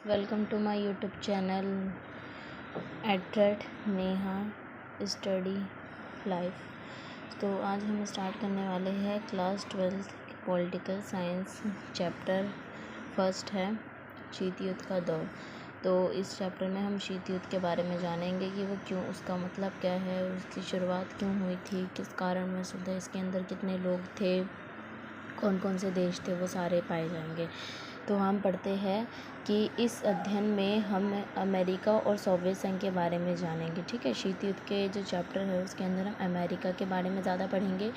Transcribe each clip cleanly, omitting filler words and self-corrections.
Welcome to my YouTube channel at the rate Neha study life. तो आज हम स्टार्ट करने वाले हैं class 12th political science chapter first है शीत युद्ध का दौर। तो इस चैप्टर में हम शीत युद्ध के बारे में जानेंगे कि वो क्यों, उसका मतलब क्या है, उसकी शुरुआत क्यों हुई थी, किस कारणवश हुआ, इसके अंदर कितने लोग थे, कौन कौन से देश थे, वो सारे पाए जाएंगे। तो हम पढ़ते हैं कि इस अध्ययन में हम अमेरिका और सोवियत संघ के बारे में जानेंगे। ठीक है, शीत युद्ध के जो चैप्टर है उसके अंदर हम अमेरिका के बारे में ज़्यादा पढ़ेंगे,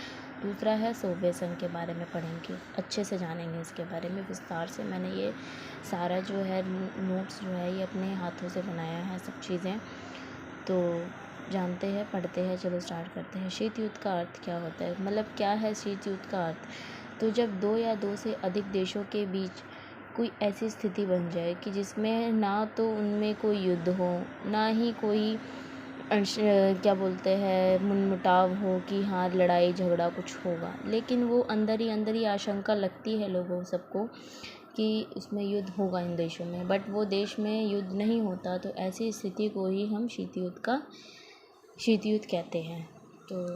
दूसरा है सोवियत संघ के बारे में पढ़ेंगे, अच्छे से जानेंगे इसके बारे में विस्तार से। मैंने ये सारा जो है नोट्स जो है ये अपने हाथों से बनाया है सब चीज़ें। तो जानते हैं, पढ़ते हैं, चलो स्टार्ट करते हैं। शीत युद्ध का अर्थ क्या होता है, मतलब क्या है शीत युद्ध का अर्थ। तो जब दो या दो से अधिक देशों के बीच कोई ऐसी स्थिति बन जाए कि जिसमें ना तो उनमें कोई युद्ध हो, ना ही कोई क्या बोलते हैं मनमुटाव हो कि हाँ लड़ाई झगड़ा कुछ होगा, लेकिन वो अंदर ही आशंका लगती है लोगों सबको कि उसमें युद्ध होगा इन देशों में, बट वो देश में युद्ध नहीं होता। तो ऐसी स्थिति को ही हम शीत युद्ध कहते हैं। तो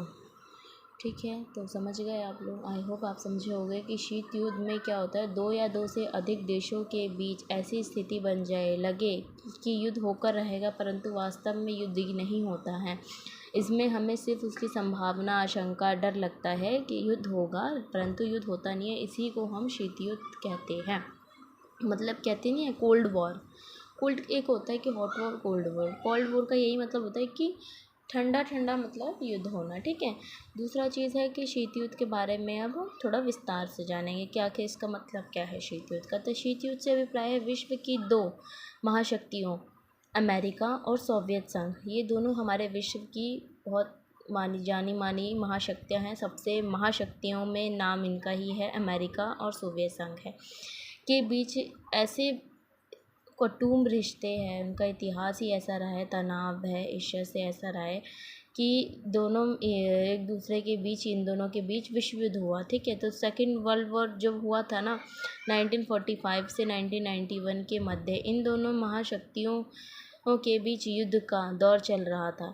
ठीक है, तो समझ गए आप लोग। आई होप आप समझे होंगे कि शीत युद्ध में क्या होता है, दो या दो से अधिक देशों के बीच ऐसी स्थिति बन जाए, लगे कि युद्ध होकर रहेगा परंतु वास्तव में युद्ध ही नहीं होता है। इसमें हमें सिर्फ उसकी संभावना, आशंका, डर लगता है कि युद्ध होगा परंतु युद्ध होता नहीं है। इसी को हम शीत युद्ध कहते हैं। मतलब कहते नहीं है कोल्ड वॉर, कोल्ड एक होता है कि hot war, cold war. Cold war का यही मतलब होता है कि ठंडा ठंडा मतलब युद्ध होना। ठीक है, दूसरा चीज़ है कि शीत युद्ध के बारे में अब हम थोड़ा विस्तार से जानेंगे क्या कि इसका मतलब क्या है शीत युद्ध का। तो शीत युद्ध से अभिप्राय है विश्व की दो महाशक्तियों अमेरिका और सोवियत संघ, ये दोनों हमारे विश्व की बहुत जानी मानी महाशक्तियाँ हैं। सबसे महाशक्तियों में नाम इनका ही है, अमेरिका और सोवियत संघ है, के बीच ऐसे कुटुंब रिश्ते हैं, उनका इतिहास ही ऐसा रहा है, तनाव है, ईर्ष्या से ऐसा रहा है कि दोनों एक दूसरे के बीच, इन दोनों के बीच विश्व युद्ध हुआ। ठीक है, तो सेकेंड वर्ल्ड वॉर जब हुआ था ना 1945 से 1991 के मध्य, इन दोनों महाशक्तियों के बीच युद्ध का दौर चल रहा था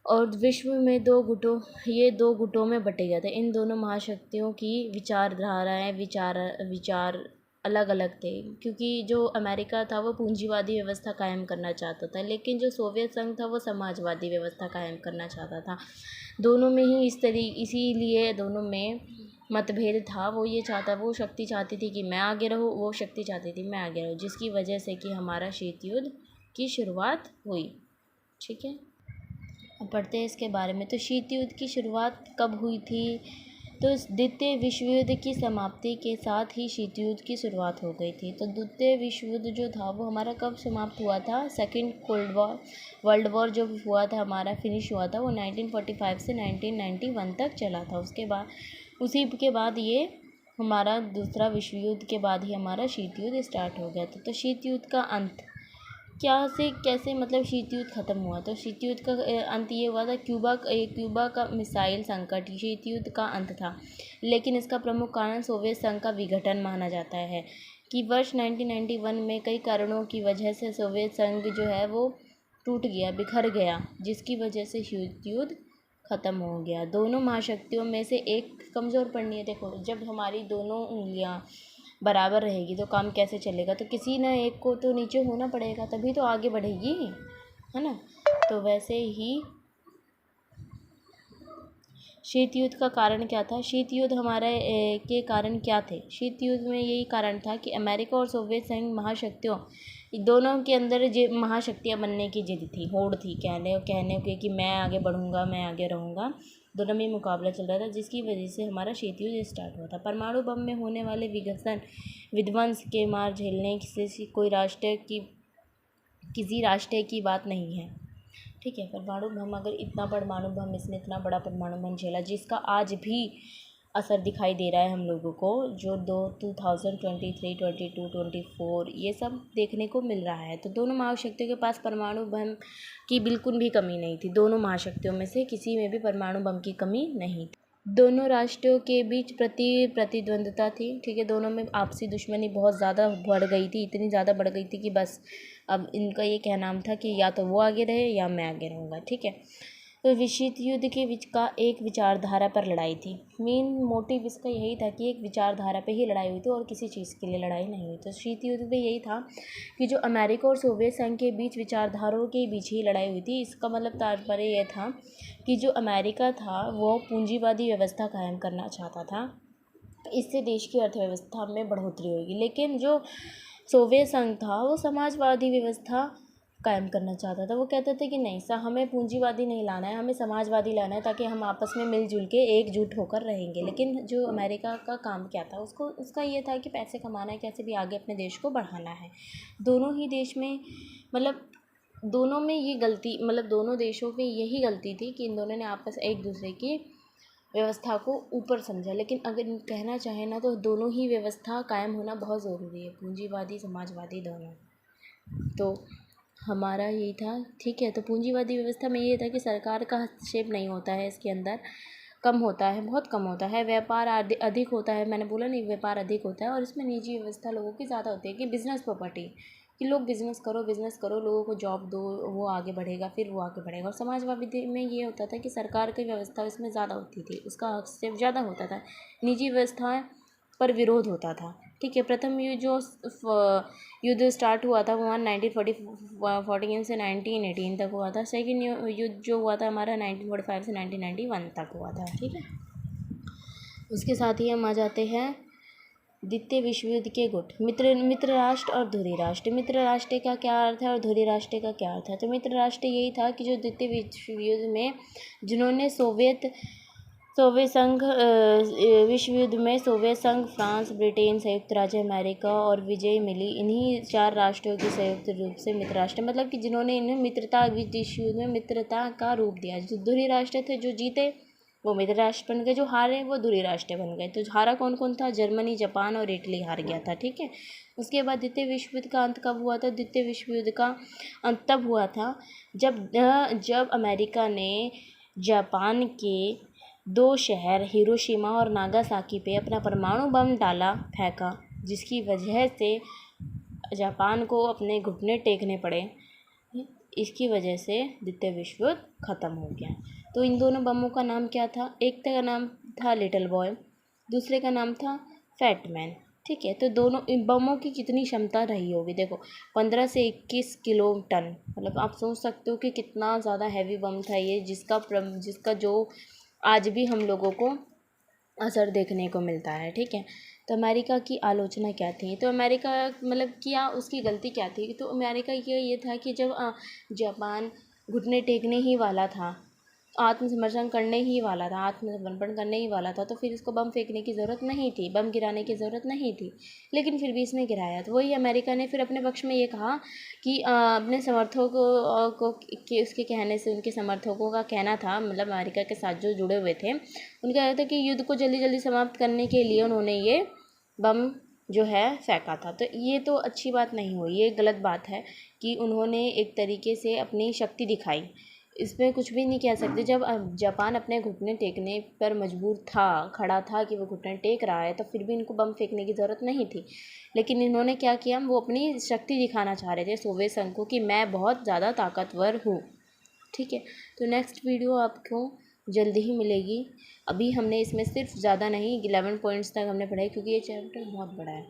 और विश्व में ये दो गुटों में बटे गए थे। इन दोनों महाशक्तियों की विचारधाराएं, विचार अलग अलग थे, क्योंकि जो अमेरिका था वो पूंजीवादी व्यवस्था कायम करना चाहता था, लेकिन जो सोवियत संघ था वो समाजवादी व्यवस्था कायम करना चाहता था। दोनों में ही इसीलिए दोनों में मतभेद था। वो शक्ति चाहती थी कि मैं आगे रहूँ, वो शक्ति चाहती थी मैं आगे रहूँ, जिसकी वजह से कि हमारा शीत युद्ध की शुरुआत हुई। ठीक है, अब पढ़ते हैं इसके बारे में। तो शीत युद्ध की शुरुआत कब हुई थी, तो द्वितीय विश्व युद्ध की समाप्ति के साथ ही शीत युद्ध की शुरुआत हो गई थी। तो द्वितीय विश्व युद्ध जो था वो हमारा कब समाप्त हुआ था, सेकेंड वर्ल्ड वॉर जो हुआ था हमारा, फिनिश हुआ था, वो 1945 से 1991 तक चला था। उसी के बाद ये हमारा दूसरा विश्व युद्ध के बाद ही हमारा शीत युद्ध स्टार्ट हो गया था। तो शीत युद्ध का अंत क्या से कैसे, मतलब शीत युद्ध खत्म हुआ। तो शीत युद्ध का अंत ये हुआ था, क्यूबा का मिसाइल संकट शीत युद्ध का अंत था, लेकिन इसका प्रमुख कारण सोवियत संघ का विघटन माना जाता है कि वर्ष 1991 में कई कारणों की वजह से सोवियत संघ जो है वो टूट गया, बिखर गया, जिसकी वजह से शीत युद्ध खत्म हो गया। दोनों महाशक्तियों में से एक कमज़ोर पड़नी है। देखो, जब हमारी दोनों उंगलियां बराबर रहेगी तो काम कैसे चलेगा, तो किसी न एक को तो नीचे होना पड़ेगा, तभी तो आगे बढ़ेगी, है ना। तो वैसे ही शीत युद्ध का कारण क्या था, शीत युद्ध हमारे के कारण क्या थे। शीत युद्ध में यही कारण था कि अमेरिका और सोवियत संघ महाशक्तियों दोनों के अंदर महाशक्तियाँ बनने की जिद थी, होड़ थी, कहने के कि मैं आगे बढ़ूँगा, मैं आगे रहूँगा। दोनों में मुकाबला चल रहा था, जिसकी वजह से हमारा शीत युद्ध स्टार्ट हुआ था। परमाणु बम में होने वाले विध्वंस के मार झेलने से किसी राष्ट्र की बात नहीं है। ठीक है, परमाणु बम, अगर इसने इतना बड़ा परमाणु बम झेला, जिसका आज भी असर दिखाई दे रहा है हम लोगों को, जो 2023, 22, 24 ये सब देखने को मिल रहा है। तो दोनों महाशक्तियों के पास परमाणु बम की बिल्कुल भी कमी नहीं थी। दोनों महाशक्तियों में से किसी में भी परमाणु बम की कमी नहीं थी। दोनों राष्ट्रों के बीच प्रतिद्वंद्विता थी, ठीक है। दोनों में आपसी दुश्मनी बहुत ज़्यादा बढ़ गई थी, इतनी ज़्यादा बढ़ गई थी कि बस अब इनका ये कहना था कि या तो वो आगे रहे या मैं आगे रहूँगा, ठीक है। तो शीत युद्ध के बीच का एक विचारधारा पर लड़ाई थी। मेन मोटिव इसका यही था कि एक विचारधारा पे ही लड़ाई हुई थी और किसी चीज़ के लिए लड़ाई नहीं हुई। तो शीत युद्ध में यही था कि जो अमेरिका और सोवियत संघ के बीच विचारधाराओं के बीच ही लड़ाई हुई थी। इसका मतलब तात्पर्य यह था कि जो अमेरिका था वो पूंजीवादी व्यवस्था कायम करना चाहता था, इससे देश की अर्थव्यवस्था में बढ़ोतरी होगी। लेकिन जो सोवियत संघ था वो समाजवादी व्यवस्था कायम करना चाहता था। वो कहते थे कि नहीं हमें पूंजीवादी नहीं लाना है, हमें समाजवादी लाना है, ताकि हम आपस में मिलजुल के एकजुट होकर रहेंगे। लेकिन जो अमेरिका का काम क्या था, उसका ये था कि पैसे कमाना है, कैसे भी आगे अपने देश को बढ़ाना है। दोनों ही देश में दोनों में ये गलती दोनों देशों में यही गलती थी कि इन दोनों ने आपस एक दूसरे की व्यवस्था को ऊपर समझा। लेकिन अगर कहना चाहे ना तो दोनों ही व्यवस्था कायम होना बहुत ज़रूरी है, पूंजीवादी समाजवादी दोनों। तो हमारा यही था, ठीक है। तो पूंजीवादी व्यवस्था में ये था कि सरकार का हस्तक्षेप नहीं होता है, इसके अंदर कम होता है, बहुत कम होता है, व्यापार अधिक होता है। मैंने बोला नहीं, व्यापार अधिक होता है और इसमें निजी व्यवस्था लोगों की ज़्यादा होती है कि बिज़नेस प्रॉपर्टी, कि लोग बिज़नेस करो, लोगों को जॉब दो, वो आगे बढ़ेगा, फिर वो आगे बढ़ेगा। और समाजवादी में ये होता था कि सरकार की व्यवस्था इसमें ज़्यादा होती थी, उसका हस्तक्षेप ज़्यादा होता था, निजी व्यवस्थाएं पर विरोध होता था, ठीक है। प्रथम युद्ध स्टार्ट हुआ था वो 1914 से 1918 तक हुआ था। सेकेंड युद्ध जो हुआ था हमारा 1945 से 1991 तक हुआ था, ठीक है। उसके साथ ही हम आ जाते हैं द्वितीय विश्व युद्ध के गुट। मित्र राष्ट्र और धुरी राष्ट्र। मित्र राष्ट्र का क्या अर्थ है और धुरी राष्ट्र का क्या अर्थ है? तो मित्र राष्ट्र यही था कि जो द्वितीय विश्व युद्ध में जिन्होंने सोवियत संघ विश्व युद्ध में सोवियत संघ, फ्रांस, ब्रिटेन, संयुक्त राज्य अमेरिका और विजय मिली, इन्हीं 4 राष्ट्रों की संयुक्त रूप से मित्र राष्ट्र, मतलब कि जिन्होंने इन्हें मित्रता विश्व युद्ध में मित्रता का रूप दिया। जो धुरी राष्ट्र थे, जो जीते वो मित्र राष्ट्र बन गए, जो हारे वो धुरी राष्ट्र बन गए। तो हारा कौन कौन था? जर्मनी, जापान और इटली हार गया था, ठीक है। उसके बाद द्वितीय विश्व युद्ध का अंत कब हुआ था? द्वितीय विश्व युद्ध का अंत तब हुआ था जब अमेरिका ने जापान के 2 शहर हिरोशिमा और नागासाकी पे अपना परमाणु बम फेंका, जिसकी वजह से जापान को अपने घुटने टेकने पड़े। इसकी वजह से द्वितीय विश्व युद्ध ख़त्म हो गया। तो इन दोनों बमों का नाम क्या था? एक का नाम था लिटिल बॉय, दूसरे का नाम था फैट मैन, ठीक है। तो दोनों इन बमों की कितनी क्षमता रही होगी? देखो 15 से 21 किलो टन, आप सोच सकते हो कि कितना ज़्यादा हैवी बम था ये, जिसका जो आज भी हम लोगों को असर देखने को मिलता है, ठीक है। तो अमेरिका की आलोचना क्या थी? तो अमेरिका क्या उसकी गलती क्या थी? तो अमेरिका ये था कि जब जापान घुटने टेकने ही वाला था, आत्मसमर्पण करने ही वाला था, तो फिर इसको बम फेंकने की ज़रूरत नहीं थी, बम गिराने की ज़रूरत नहीं थी। लेकिन फिर भी इसने गिराया। तो वही अमेरिका ने फिर अपने पक्ष में ये कहा कि अपने समर्थकों को उसके कहने से, उनके समर्थकों का कहना था, अमेरिका के साथ जो जुड़े हुए थे, उनका कहना था कि युद्ध को जल्दी जल्दी समाप्त करने के लिए उन्होंने ये बम जो है फेंका था। तो ये तो अच्छी बात नहीं हुई, ये गलत बात है कि उन्होंने एक तरीके से अपनी शक्ति दिखाई। इसमें कुछ भी नहीं कह सकते। जब जापान अपने घुटने टेकने पर मजबूर खड़ा था कि वो घुटने टेक रहा है, तो फिर भी इनको बम फेंकने की ज़रूरत नहीं थी। लेकिन इन्होंने क्या किया? वो अपनी शक्ति दिखाना चाह रहे थे सोवियत संघ को कि मैं बहुत ज़्यादा ताकतवर हूँ, ठीक है। तो नेक्स्ट वीडियो आपको जल्दी ही मिलेगी। अभी हमने इसमें सिर्फ ज़्यादा नहीं 11 पॉइंट्स तक हमने पढ़ाई, क्योंकि ये चैप्टर बहुत बड़ा है।